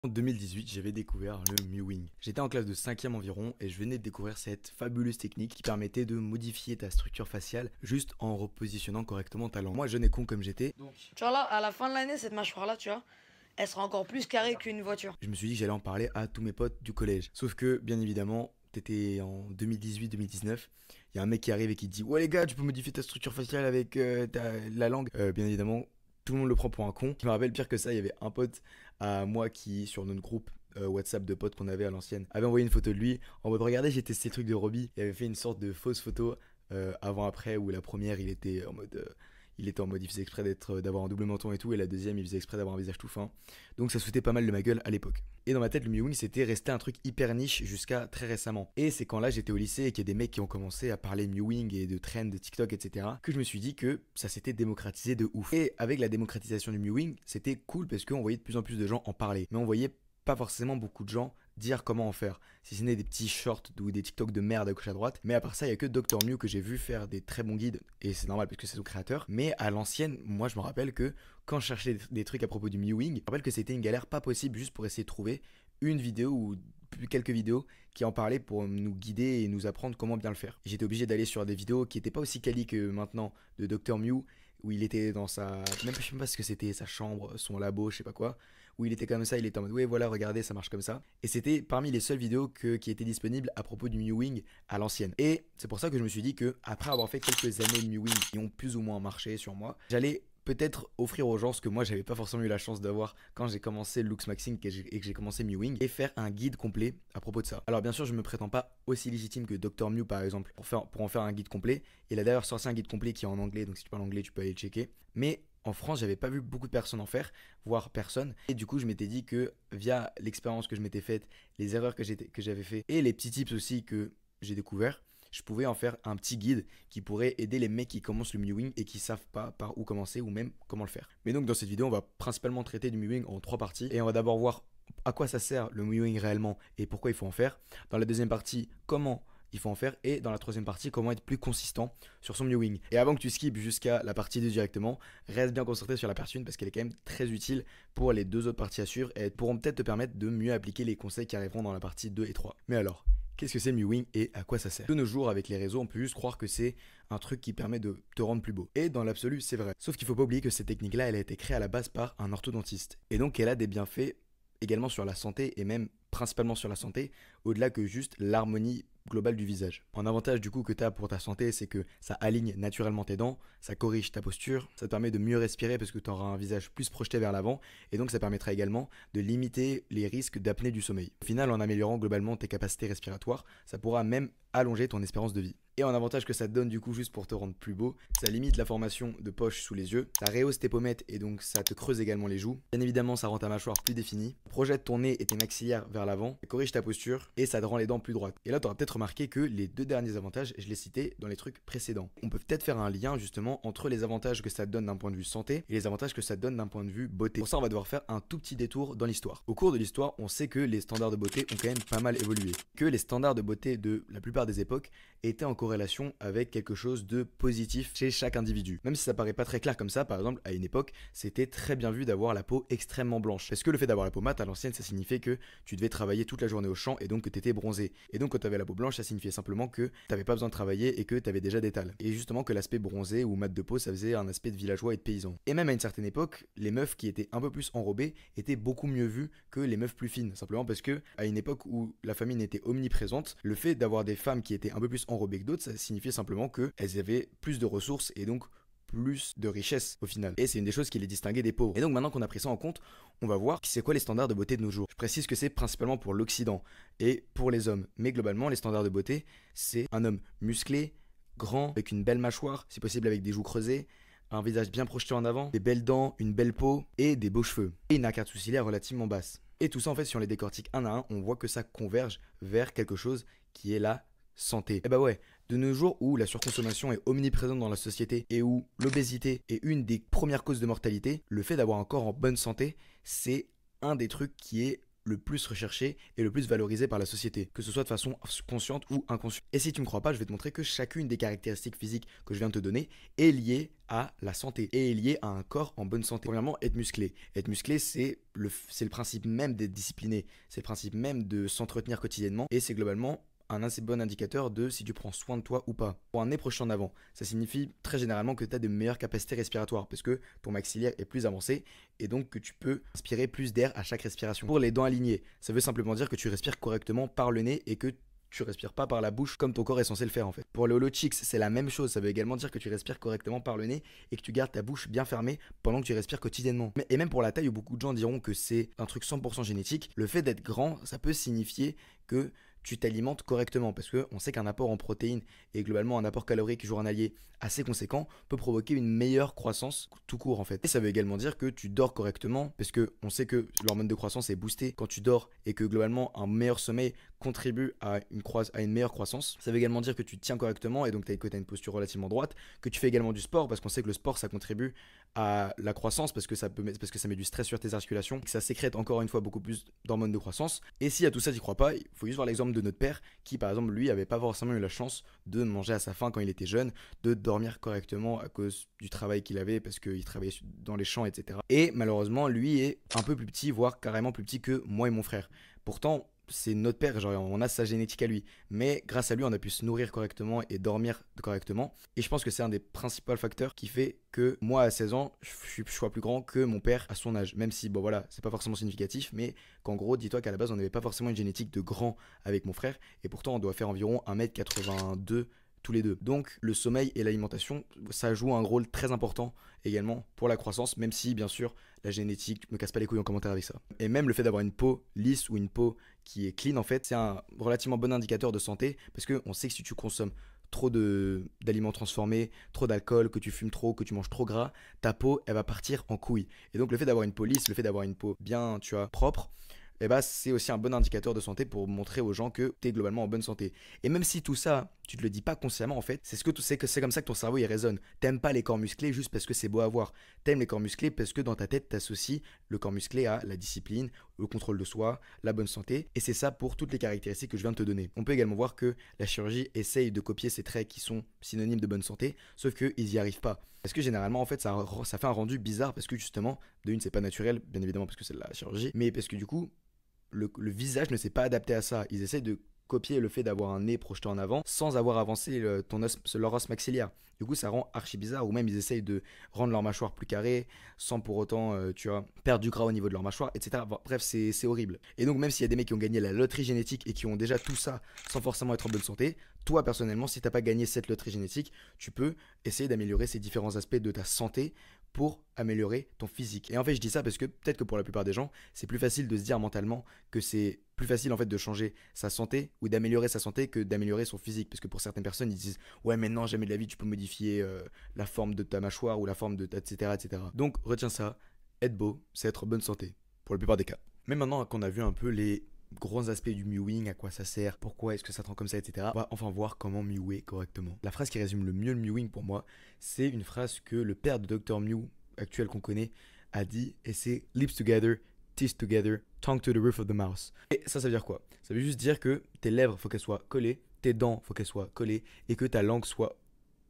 En 2018, j'avais découvert le mewing. J'étais en classe de 5e environ et je venais de découvrir cette fabuleuse technique qui permettait de modifier ta structure faciale juste en repositionnant correctement ta langue. Moi, jeune et con comme j'étais, Donc, tu vois là, à la fin de l'année, cette mâchoire-là, tu vois, elle sera encore plus carrée qu'une voiture. je me suis dit que j'allais en parler à tous mes potes du collège. Sauf que, bien évidemment, t'étais en 2018-2019, il y a un mec qui arrive et qui te dit ouais les gars, tu peux modifier ta structure faciale avec la langue. Bien évidemment, tout le monde le prend pour un con. Je me rappelle pire que ça, il y avait un pote à moi qui, sur notre groupe WhatsApp de potes qu'on avait à l'ancienne, avait envoyé une photo de lui en mode regardez, j'ai testé ces trucs de Robbie. Il avait fait une sorte de fausse photo avant-après où la première il faisait exprès d'avoir un double menton et tout, et la deuxième il faisait exprès d'avoir un visage tout fin. Donc ça se foutait pas mal de ma gueule à l'époque. Et dans ma tête, le mewing c'était resté un truc hyper niche jusqu'à très récemment. Et c'est quand là j'étais au lycée et qu'il y a des mecs qui ont commencé à parler mewing et de trends de TikTok, etc., que je me suis dit que ça s'était démocratisé de ouf. Et avec la démocratisation du mewing, c'était cool parce qu'on voyait de plus en plus de gens en parler. Mais on voyait pas forcément beaucoup de gens dire comment en faire. Si ce n'est des petits shorts ou des TikTok de merde à gauche à droite. Mais à part ça, il y a que Dr Mew que j'ai vu faire des très bons guides. Et c'est normal parce que c'est son créateur. Mais à l'ancienne, moi je me rappelle que quand je cherchais des trucs à propos du mewing, je me rappelle que c'était une galère pas possible juste pour essayer de trouver une vidéo ou quelques vidéos qui en parlaient pour nous guider et nous apprendre comment bien le faire. J'étais obligé d'aller sur des vidéos qui n'étaient pas aussi quali que maintenant de Dr Mew, où il était dans sa... Même je sais même pas ce que c'était, sa chambre, son labo, je sais pas quoi, où il était comme ça, il était en mode ouais voilà regardez ça marche comme ça. Et c'était parmi les seules vidéos qui étaient disponibles à propos du mewing à l'ancienne. Et c'est pour ça que je me suis dit que après avoir fait quelques années de mewing qui ont plus ou moins marché sur moi, j'allais peut-être offrir aux gens ce que moi j'avais pas forcément eu la chance d'avoir quand j'ai commencé Lux Maxing et que j'ai commencé Mewing, et faire un guide complet à propos de ça. Alors bien sûr je me prétends pas aussi légitime que Dr Mew par exemple pour en faire un guide complet. Il a d'ailleurs sorti un guide complet qui est en anglais, donc si tu parles anglais tu peux aller le checker. Mais en France, j'avais pas vu beaucoup de personnes en faire, voire personne. Et du coup, je m'étais dit que via l'expérience que je m'étais faite, les erreurs que j'avais fait et les petits tips aussi que j'ai découverts, je pouvais en faire un petit guide qui pourrait aider les mecs qui commencent le mewing et qui savent pas par où commencer ou même comment le faire. Mais donc dans cette vidéo, on va principalement traiter du mewing en 3 parties et on va d'abord voir à quoi ça sert le mewing réellement et pourquoi il faut en faire. Dans la deuxième partie, comment il faut en faire, et dans la troisième partie, comment être plus consistant sur son mewing. Et avant que tu skippes jusqu'à la partie 2 directement, reste bien concentré sur la partie 1 parce qu'elle est quand même très utile pour les deux autres parties à suivre et elles pourront peut-être te permettre de mieux appliquer les conseils qui arriveront dans la partie 2 et 3. Mais alors, qu'est-ce que c'est le mewing et à quoi ça sert? De nos jours, avec les réseaux, on peut juste croire que c'est un truc qui permet de te rendre plus beau. Et dans l'absolu, c'est vrai. Sauf qu'il faut pas oublier que cette technique-là, elle a été créée à la base par un orthodontiste. Et donc, elle a des bienfaits également sur la santé et même principalement sur la santé, au-delà que juste l'harmonie globale du visage. Un avantage du coup que tu as pour ta santé, c'est que ça aligne naturellement tes dents, ça corrige ta posture, ça te permet de mieux respirer parce que tu auras un visage plus projeté vers l'avant, et donc ça permettra également de limiter les risques d'apnée du sommeil. Au final, en améliorant globalement tes capacités respiratoires, ça pourra même allonger ton espérance de vie. Et un avantage que ça te donne du coup juste pour te rendre plus beau, ça limite la formation de poches sous les yeux, ça rehausse tes pommettes et donc ça te creuse également les joues. Bien évidemment, ça rend ta mâchoire plus définie, projette ton nez et tes maxillaires vers l'avant, corrige ta posture et ça te rend les dents plus droites. Et là, tu auras peut-être remarqué que les deux derniers avantages, je les citais dans les trucs précédents. On peut peut-être faire un lien justement entre les avantages que ça te donne d'un point de vue santé et les avantages que ça te donne d'un point de vue beauté. Pour ça, on va devoir faire un tout petit détour dans l'histoire. Au cours de l'histoire, on sait que les standards de beauté ont quand même pas mal évolué, que les standards de beauté de la plupart des époques étaient en corrélation avec quelque chose de positif chez chaque individu. Même si ça paraît pas très clair comme ça, par exemple, à une époque, c'était très bien vu d'avoir la peau extrêmement blanche. Parce que le fait d'avoir la peau mate à l'ancienne, ça signifiait que tu devais travailler toute la journée au champ et donc que tu étais bronzé. Et donc quand tu avais la peau blanche, ça signifiait simplement que tu n'avais pas besoin de travailler et que tu avais déjà des tales. Et justement que l'aspect bronzé ou mat de peau, ça faisait un aspect de villageois et de paysan. Et même à une certaine époque, les meufs qui étaient un peu plus enrobées étaient beaucoup mieux vues que les meufs plus fines. Simplement parce que à une époque où la famine était omniprésente, le fait d'avoir des femmes qui étaient un peu plus enrobées que d'autres, ça signifiait simplement qu'elles avaient plus de ressources et donc plus de richesse au final. Et c'est une des choses qui les distinguait des pauvres. Et donc maintenant qu'on a pris ça en compte, on va voir c'est quoi les standards de beauté de nos jours. Je précise que c'est principalement pour l'Occident et pour les hommes. Mais globalement, les standards de beauté, c'est un homme musclé, grand, avec une belle mâchoire, si possible avec des joues creusées, un visage bien projeté en avant, des belles dents, une belle peau et des beaux cheveux. Et une arcade sourcilière relativement basse. Et tout ça, en fait, si on les décortique un à un, on voit que ça converge vers quelque chose qui est la santé. Et bah ouais, de nos jours où la surconsommation est omniprésente dans la société et où l'obésité est une des premières causes de mortalité, le fait d'avoir un corps en bonne santé, c'est un des trucs qui est le plus recherché et le plus valorisé par la société, que ce soit de façon consciente ou inconsciente. Et si tu ne me crois pas, je vais te montrer que chacune des caractéristiques physiques que je viens de te donner est liée à la santé et est liée à un corps en bonne santé. Premièrement, être musclé. Être musclé, c'est le principe même d'être discipliné, c'est le principe même de s'entretenir quotidiennement et c'est globalement un assez bon indicateur de si tu prends soin de toi ou pas. Pour un nez projeté en avant, ça signifie très généralement que tu as de meilleures capacités respiratoires parce que ton maxillaire est plus avancé et donc que tu peux inspirer plus d'air à chaque respiration. Pour les dents alignées, ça veut simplement dire que tu respires correctement par le nez et que tu respires pas par la bouche comme ton corps est censé le faire en fait. Pour le hollow cheeks, c'est la même chose, ça veut également dire que tu respires correctement par le nez et que tu gardes ta bouche bien fermée pendant que tu respires quotidiennement. Et même pour la taille, où beaucoup de gens diront que c'est un truc 100% génétique, le fait d'être grand, ça peut signifier que tu t'alimentes correctement parce qu'on sait qu'un apport en protéines et globalement un apport calorique journalier assez conséquent peut provoquer une meilleure croissance tout court en fait. Et ça veut également dire que tu dors correctement parce qu'on sait que l'hormone de croissance est boostée quand tu dors et que globalement un meilleur sommeil contribue à une meilleure croissance. Ça veut également dire que tu tiens correctement et donc que tu as une posture relativement droite, que tu fais également du sport parce qu'on sait que le sport ça contribue à la croissance parce que ça met du stress sur tes articulations, que ça sécrète encore une fois beaucoup plus d'hormones de croissance. Et si à tout ça tu crois pas, il faut juste voir l'exemple de notre père qui par exemple lui avait pas forcément eu la chance de manger à sa faim quand il était jeune, de dormir correctement à cause du travail qu'il avait parce qu'il travaillait dans les champs, etc. Et malheureusement lui est un peu plus petit, voire carrément plus petit que moi et mon frère. Pourtant c'est notre père, genre on a sa génétique à lui, mais grâce à lui on a pu se nourrir correctement et dormir correctement, et je pense que c'est un des principaux facteurs qui fait que moi à 16 ans je sois plus grand que mon père à son âge, même si bon voilà c'est pas forcément significatif, mais qu'en gros dis-toi qu'à la base on n'avait pas forcément une génétique de grand avec mon frère, et pourtant on doit faire environ 1m82 tous les deux. Donc le sommeil et l'alimentation, ça joue un rôle très important également pour la croissance, même si bien sûr la génétique, me casse pas les couilles en commentaire avec ça. Et même le fait d'avoir une peau lisse ou une peau qui est clean en fait, c'est un relativement bon indicateur de santé parce qu'on sait que si tu consommes trop d'aliments transformés, trop d'alcool, que tu fumes trop, que tu manges trop gras, ta peau elle va partir en couille. Et donc le fait d'avoir une peau lisse, le fait d'avoir une peau bien, tu vois, propre, eh ben, c'est aussi un bon indicateur de santé pour montrer aux gens que tu es globalement en bonne santé. Et même si tout ça, tu te le dis pas consciemment en fait, c'est ce que tu sais que c'est comme ça que ton cerveau il résonne. T'aimes pas les corps musclés juste parce que c'est beau à voir. T'aimes les corps musclés parce que dans ta tête t'associes le corps musclé à la discipline, le contrôle de soi, la bonne santé. Et c'est ça pour toutes les caractéristiques que je viens de te donner. On peut également voir que la chirurgie essaye de copier ces traits qui sont synonymes de bonne santé, sauf qu'ils y arrivent pas. Parce que généralement en fait ça fait un rendu bizarre parce que justement, de une c'est pas naturel, bien évidemment parce que c'est de la chirurgie, mais parce que du coup le visage ne s'est pas adapté à ça. Ils essayent de copier le fait d'avoir un nez projeté en avant sans avoir avancé leur os maxillaire. Du coup, ça rend archi bizarre, ou même ils essayent de rendre leur mâchoire plus carrée sans pour autant, tu vois, perdre du gras au niveau de leur mâchoire, etc. Bref, c'est horrible. Et donc, même s'il y a des mecs qui ont gagné la loterie génétique et qui ont déjà tout ça sans forcément être en bonne santé, toi personnellement, si t'as pas gagné cette loterie génétique, tu peux essayer d'améliorer ces différents aspects de ta santé pour améliorer ton physique. Et en fait, je dis ça parce que peut-être que pour la plupart des gens, c'est plus facile de se dire mentalement que c'est plus facile en fait de changer sa santé ou d'améliorer sa santé que d'améliorer son physique. Parce que pour certaines personnes, ils disent ouais, mais non, jamais de la vie tu peux modifier la forme de ta mâchoire ou la forme de ta, etc., etc. Donc retiens ça, être beau, c'est être en bonne santé pour la plupart des cas. Mais maintenant qu'on a vu un peu les gros aspects du mewing, à quoi ça sert, pourquoi est-ce que ça te rend comme ça, etc. On va enfin voir comment mewer correctement. La phrase qui résume le mieux le mewing pour moi, c'est une phrase que le père de Dr Mew actuel qu'on connaît a dit, et c'est lips together, teeth together, tongue to the roof of the mouth. Et ça veut dire quoi? Ça veut juste dire que tes lèvres faut qu'elles soient collées, tes dents faut qu'elles soient collées et que ta langue soit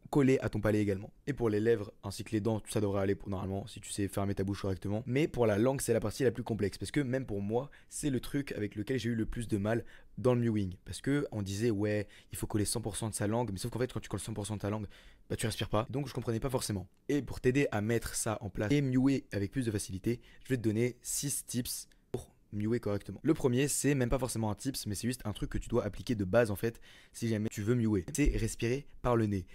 collé à ton palais également. Et pour les lèvres ainsi que les dents, tout ça devrait aller pour normalement si tu sais fermer ta bouche correctement. Mais pour la langue, c'est la partie la plus complexe parce que même pour moi, c'est le truc avec lequel j'ai eu le plus de mal dans le mewing. Parce que on disait ouais, il faut coller 100% de sa langue, mais sauf qu'en fait quand tu colles 100% de ta langue, bah tu respires pas. Donc je comprenais pas forcément. Et pour t'aider à mettre ça en place et mewer avec plus de facilité, je vais te donner 6 tips pour mewer correctement. Le premier, c'est même pas forcément un tips, mais c'est juste un truc que tu dois appliquer de base en fait si jamais tu veux mewer. C'est respirer par le nez.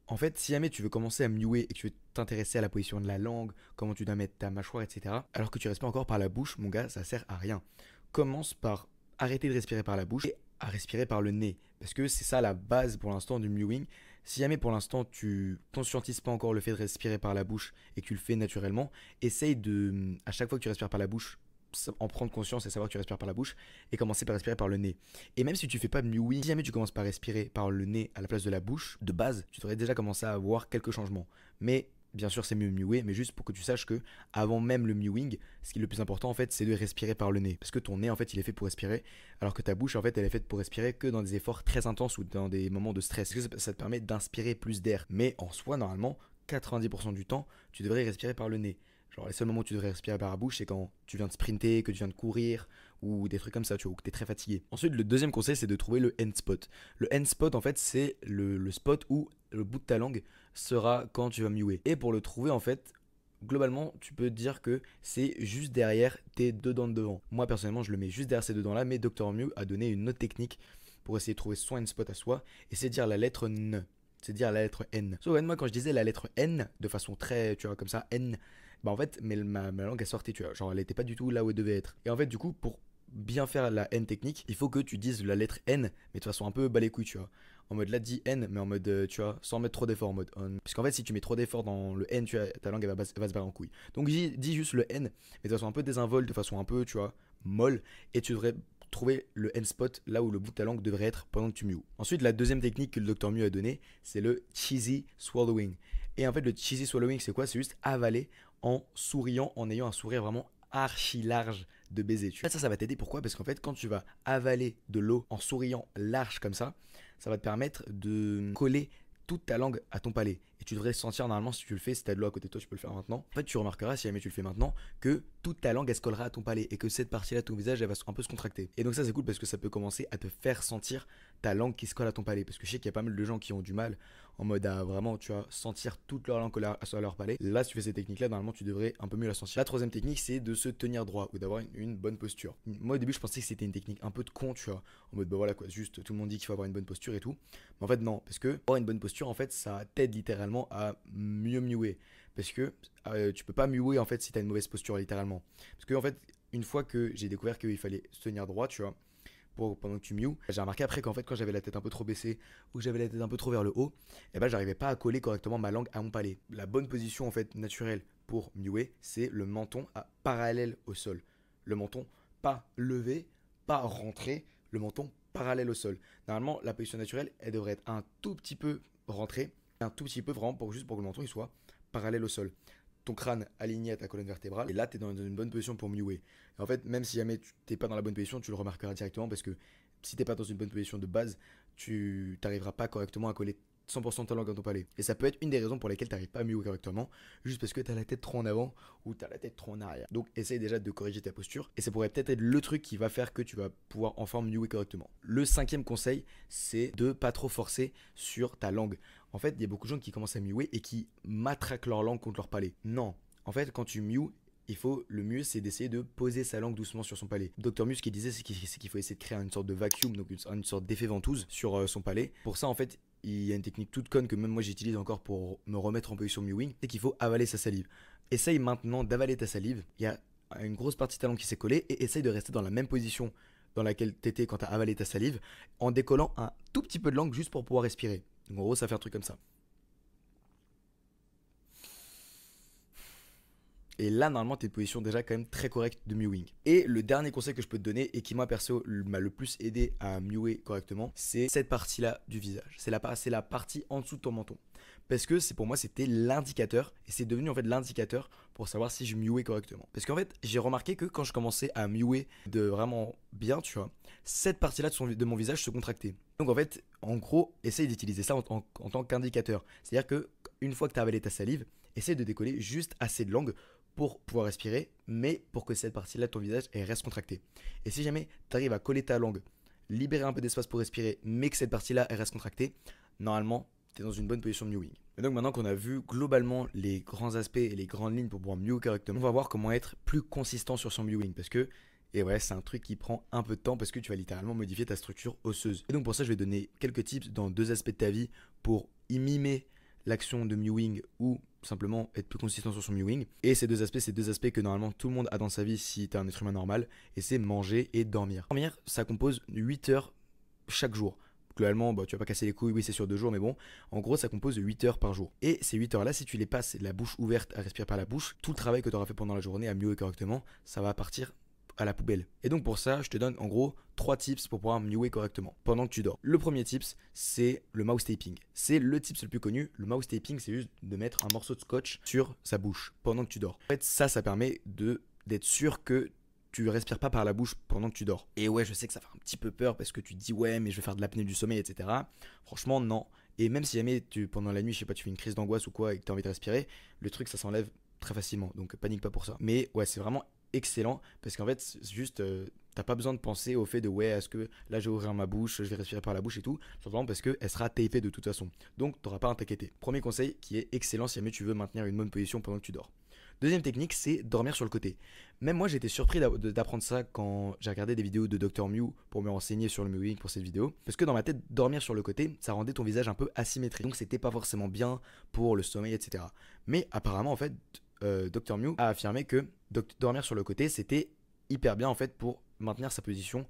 En fait, si jamais tu veux commencer à mewer et que tu veux t'intéresser à la position de la langue, comment tu dois mettre ta mâchoire, etc., alors que tu respires encore par la bouche, mon gars, ça sert à rien. Commence par arrêter de respirer par la bouche et à respirer par le nez. Parce que c'est ça la base pour l'instant du mewing. Si jamais pour l'instant tu conscientises pas encore le fait de respirer par la bouche et que tu le fais naturellement, essaye de, à chaque fois que tu respires par la bouche, en prendre conscience et savoir que tu respires par la bouche et commencer par respirer par le nez. Et même si tu fais pas de mewing, si jamais tu commences par respirer par le nez à la place de la bouche, de base, tu devrais déjà commencer à avoir quelques changements. Mais bien sûr c'est mieux mewé, mais juste pour que tu saches que avant même le mewing, ce qui est le plus important en fait, c'est de respirer par le nez. Parce que ton nez en fait, il est fait pour respirer, alors que ta bouche en fait, elle est faite pour respirer que dans des efforts très intenses ou dans des moments de stress. Parce que ça te permet d'inspirer plus d'air. Mais en soi, normalement, 90% du temps, tu devrais respirer par le nez. Genre les seuls moments où tu devrais respirer par la bouche, c'est quand tu viens de sprinter, que tu viens de courir, ou des trucs comme ça, tu vois, ou que tu es très fatigué. Ensuite, le deuxième conseil, c'est de trouver le end spot. Le end spot, en fait, c'est le spot où le bout de ta langue sera quand tu vas muer. Et pour le trouver, en fait, globalement, tu peux te dire que c'est juste derrière tes deux dents de devant. Moi, personnellement, je le mets juste derrière ces deux dents-là, mais Dr Mew a donné une autre technique pour essayer de trouver son end spot à soi, et c'est dire la lettre N. C'est dire la lettre N. So, moi, quand je disais la lettre N, de façon très, tu vois, comme ça, N, bah en fait, ma langue est sortie, tu vois. Genre, elle était pas du tout là où elle devait être. Et en fait, du coup, pour bien faire la N technique, il faut que tu dises la lettre N, mais de façon un peu bas les couilles, tu vois. En mode là, dis N, mais en mode, tu vois, sans mettre trop d'efforts en mode on. Parce qu'en fait, si tu mets trop d'efforts dans le N, tu vois, ta langue elle va se barrer en couille. Donc, dis juste le N, mais de façon un peu désinvolte, de façon un peu, tu vois, molle, et tu devrais trouver le N spot là où le bout de ta langue devrait être pendant que tu mues. Ensuite, la deuxième technique que le Dr Mew a donnée, c'est le cheesy swallowing. Et en fait, le cheesy swallowing, c'est quoi? C'est juste avaler en souriant, en ayant un sourire vraiment archi large de baiser. Tu vois, ça va t'aider. Pourquoi? Parce qu'en fait, quand tu vas avaler de l'eau en souriant large comme ça va te permettre de coller toute ta langue à ton palais. Et tu devrais le sentir normalement si tu le fais, si tu as de l'eau à côté de toi, tu peux le faire maintenant. En fait, tu remarqueras, si jamais tu le fais maintenant, que toute ta langue, elle se collera à ton palais et que cette partie-là de ton visage, elle va un peu se contracter. Et donc ça, c'est cool parce que ça peut commencer à te faire sentir ta langue qui se colle à ton palais. Parce que je sais qu'il y a pas mal de gens qui ont du mal en mode à vraiment, tu vois, sentir toute leur langue coller à leur palais. Là, si tu fais ces techniques-là, normalement, tu devrais un peu mieux la sentir. La troisième technique, c'est de se tenir droit ou d'avoir une bonne posture. Moi, au début, je pensais que c'était une technique un peu de con, tu vois, en mode, bah voilà quoi, juste tout le monde dit qu'il faut avoir une bonne posture et tout. Mais en fait, non, parce que avoir une bonne posture, en fait, ça t'aide littéralement à mieux muer. Parce que tu peux pas muer en fait si t'as une mauvaise posture, littéralement. Parce que, en fait, une fois que j'ai découvert qu'il fallait se tenir droit, tu vois, pendant que tu mew, j'ai remarqué après qu'en fait quand j'avais la tête un peu trop baissée ou que j'avais la tête un peu trop vers le haut, et ben j'arrivais pas à coller correctement ma langue à mon palais. La bonne position en fait naturelle pour mewer, c'est le menton à parallèle au sol. Le menton pas levé, pas rentré, le menton parallèle au sol. Normalement la position naturelle elle devrait être un tout petit peu rentrée, un tout petit peu vraiment juste pour que le menton il soit parallèle au sol. Ton crâne aligné à ta colonne vertébrale, et là tu es dans une bonne position pour mewer. Et en fait, même si jamais tu n'es pas dans la bonne position, tu le remarqueras directement parce que si tu n'es pas dans une bonne position de base, tu n'arriveras pas correctement à coller 100% de ta langue dans ton palais. Et ça peut être une des raisons pour lesquelles tu n'arrives pas à mewer correctement, juste parce que tu as la tête trop en avant ou tu as la tête trop en arrière. Donc essaye déjà de corriger ta posture, et ça pourrait peut-être être le truc qui va faire que tu vas pouvoir enfin mewer correctement. Le cinquième conseil, c'est de pas trop forcer sur ta langue. En fait, il y a beaucoup de gens qui commencent à mewer et qui matraquent leur langue contre leur palais. Non. En fait, quand tu mews, le mieux c'est d'essayer de poser sa langue doucement sur son palais. Dr Mew, ce qu'il disait, c'est qu'il faut essayer de créer une sorte de vacuum, donc une sorte d'effet ventouse sur son palais. Pour ça, en fait, il y a une technique toute conne que même moi j'utilise encore pour me remettre en position mewing, c'est qu'il faut avaler sa salive. Essaye maintenant d'avaler ta salive. Il y a une grosse partie de ta langue qui s'est collée et essaye de rester dans la même position dans laquelle tu étais quand tu as avalé ta salive en décollant un tout petit peu de langue juste pour pouvoir respirer. Donc en gros, ça fait un truc comme ça. Et là, normalement, t'es une position déjà quand même très correcte de mewing. Et le dernier conseil que je peux te donner et qui, moi, perso, m'a le plus aidé à mewer correctement, c'est cette partie-là du visage. C'est la partie en dessous de ton menton. Parce que pour moi, c'était l'indicateur. Et c'est devenu en fait l'indicateur pour savoir si je mewais correctement. Parce qu'en fait, j'ai remarqué que quand je commençais à mewer de vraiment bien, tu vois, cette partie-là de mon visage se contractait. Donc en fait, en gros, essaye d'utiliser ça en tant qu'indicateur. C'est-à-dire que une fois que tu as avalé ta salive, essaye de décoller juste assez de langue pour pouvoir respirer, mais pour que cette partie-là de ton visage elle reste contractée. Et si jamais tu arrives à coller ta langue, libérer un peu d'espace pour respirer, mais que cette partie-là elle reste contractée, normalement, tu es dans une bonne position de mewing. Et donc maintenant qu'on a vu globalement les grands aspects et les grandes lignes pour pouvoir mew correctement, on va voir comment être plus consistant sur son mewing, parce que et ouais, c'est un truc qui prend un peu de temps parce que tu vas littéralement modifier ta structure osseuse. Et donc pour ça, je vais donner quelques tips dans deux aspects de ta vie pour y mimer l'action de mewing ou simplement être plus consistant sur son mewing. Et ces deux aspects que normalement tout le monde a dans sa vie si tu es un être humain normal, et c'est manger et dormir. Dormir, ça compose 8 heures chaque jour. Globalement, tu vas pas casser les couilles, oui c'est sur 2 jours, mais bon, en gros ça compose 8 heures par jour. Et ces 8 heures là, si tu les passes la bouche ouverte à respirer par la bouche, tout le travail que tu auras fait pendant la journée à mewer correctement, ça va partir à la poubelle. Et donc pour ça, je te donne en gros 3 tips pour pouvoir mewé correctement pendant que tu dors. Le premier tips, c'est le mouse taping. C'est le tips le plus connu. Le mouse taping, c'est juste de mettre un morceau de scotch sur sa bouche pendant que tu dors. En fait, ça permet d'être sûr que tu respires pas par la bouche pendant que tu dors. Et ouais, je sais que ça fait un petit peu peur parce que tu te dis ouais, mais je vais faire de l'apnée du sommeil, etc. Franchement, non. Et même si jamais pendant la nuit, je sais pas, tu fais une crise d'angoisse ou quoi et que tu as envie de respirer, le truc ça s'enlève très facilement. Donc panique pas pour ça. Mais ouais, c'est vraiment excellent parce qu'en fait, c'est juste t'as pas besoin de penser au fait de ouais, est-ce que là je vais ouvrir ma bouche, je vais respirer par la bouche et tout, simplement parce qu'elle sera tapée de toute façon. Donc t'auras pas à t'inquiéter. Premier conseil qui est excellent si jamais tu veux maintenir une bonne position pendant que tu dors. Deuxième technique, c'est dormir sur le côté. Même moi, j'étais surpris d'apprendre ça quand j'ai regardé des vidéos de Dr Mew pour me renseigner sur le mewing pour cette vidéo. Parce que dans ma tête, dormir sur le côté, ça rendait ton visage un peu asymétrique. Donc c'était pas forcément bien pour le sommeil, etc. Mais apparemment, en fait, Dr Mew a affirmé que dormir sur le côté, c'était hyper bien en fait pour maintenir sa position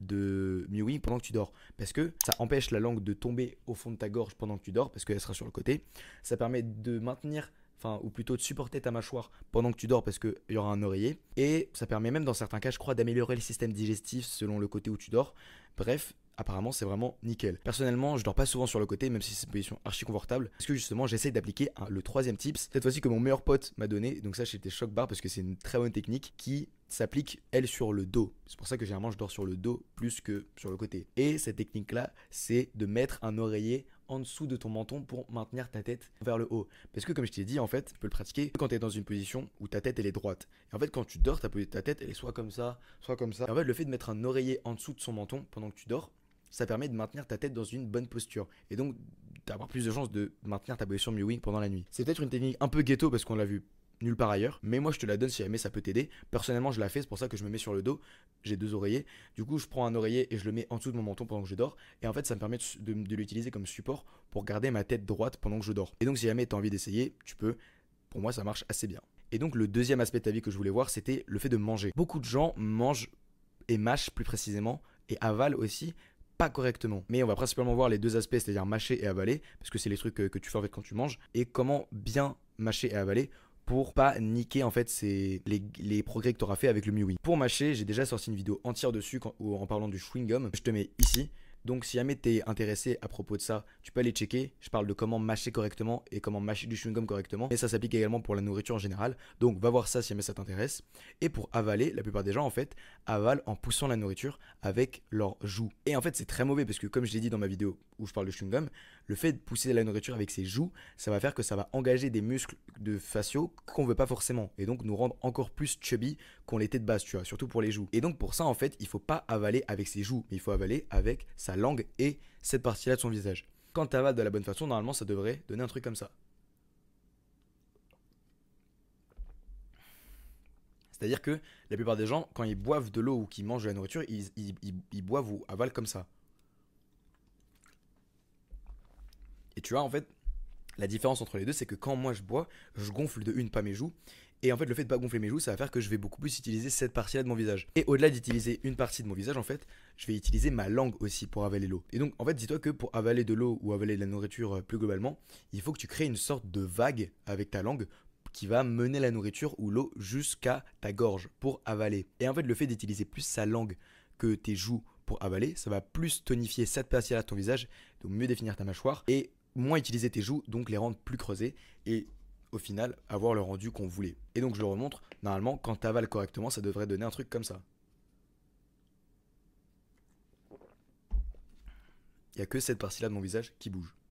de mewing pendant que tu dors, parce que ça empêche la langue de tomber au fond de ta gorge pendant que tu dors parce qu'elle sera sur le côté. Ça permet de maintenir, enfin, ou plutôt de supporter ta mâchoire pendant que tu dors parce qu'il y aura un oreiller. Et ça permet même dans certains cas, je crois, d'améliorer le système digestif selon le côté où tu dors. Bref, apparemment c'est vraiment nickel. Personnellement, je dors pas souvent sur le côté, même si c'est une position archi confortable, parce que justement j'essaie d'appliquer le troisième tips, cette fois-ci que mon meilleur pote m'a donné. Donc ça, j'étais choc barre parce que c'est une très bonne technique qui s'applique elle sur le dos. C'est pour ça que généralement je dors sur le dos plus que sur le côté. Et cette technique là, c'est de mettre un oreiller en dessous de ton menton pour maintenir ta tête vers le haut. Parce que comme je t'ai dit, en fait, tu peux le pratiquer quand tu es dans une position où ta tête elle est droite. Et en fait, quand tu dors, ta tête elle est soit comme ça, soit comme ça. Et en fait, le fait de mettre un oreiller en dessous de son menton pendant que tu dors, ça permet de maintenir ta tête dans une bonne posture. Et donc d'avoir plus de chances de maintenir ta position mewing pendant la nuit. C'est peut-être une technique un peu ghetto parce qu'on l'a vu nulle part ailleurs, mais moi je te la donne si jamais ça peut t'aider. Personnellement je la fais, c'est pour ça que je me mets sur le dos, j'ai 2 oreillers, du coup je prends un oreiller et je le mets en dessous de mon menton pendant que je dors, et en fait ça me permet de l'utiliser comme support pour garder ma tête droite pendant que je dors. Et donc si jamais tu as envie d'essayer, tu peux, pour moi ça marche assez bien. Et donc le deuxième aspect de ta vie que je voulais voir, c'était le fait de manger. Beaucoup de gens mangent et mâchent plus précisément, et avalent aussi pas correctement. Mais on va principalement voir les deux aspects, c'est-à-dire mâcher et avaler, parce que c'est les trucs que tu fais en fait quand tu manges, et comment bien mâcher et avaler pour pas niquer en fait les progrès que tu auras fait avec le mewing. Pour mâcher, j'ai déjà sorti une vidéo entière dessus en parlant du chewing gum. Je te mets ici. Donc si jamais tu es intéressé à propos de ça, tu peux aller checker. Je parle de comment mâcher correctement et comment mâcher du chewing-gum correctement. Et ça s'applique également pour la nourriture en général. Donc va voir ça si jamais ça t'intéresse. Et pour avaler, la plupart des gens en fait avalent en poussant la nourriture avec leurs joues. Et en fait c'est très mauvais parce que comme je l'ai dit dans ma vidéo où je parle de chewing-gum, le fait de pousser la nourriture avec ses joues, ça va faire que ça va engager des muscles de faciaux qu'on veut pas forcément. Et donc nous rendre encore plus chubby qu'on l'était de base, tu vois, surtout pour les joues. Et donc pour ça en fait, il faut pas avaler avec ses joues, mais il faut avaler avec sa langue et cette partie-là de son visage. Quand tu avales de la bonne façon, normalement ça devrait donner un truc comme ça. C'est-à-dire que la plupart des gens, quand ils boivent de l'eau ou qu'ils mangent de la nourriture, ils boivent ou avalent comme ça. Et tu vois, en fait, la différence entre les deux, c'est que quand moi je bois, je gonfle de une pas mes joues. Et en fait, le fait de pas gonfler mes joues, ça va faire que je vais beaucoup plus utiliser cette partie-là de mon visage. Et au-delà d'utiliser une partie de mon visage, en fait, je vais utiliser ma langue aussi pour avaler l'eau. Et donc, en fait, dis-toi que pour avaler de l'eau ou avaler de la nourriture plus globalement, il faut que tu crées une sorte de vague avec ta langue qui va mener la nourriture ou l'eau jusqu'à ta gorge pour avaler. Et en fait, le fait d'utiliser plus sa langue que tes joues pour avaler, ça va plus tonifier cette partie-là de ton visage, donc mieux définir ta mâchoire et moins utiliser tes joues, donc les rendre plus creusées et au final avoir le rendu qu'on voulait. Et donc je le remontre, normalement quand tu avales correctement ça devrait donner un truc comme ça. Il n'y a que cette partie là de mon visage qui bouge.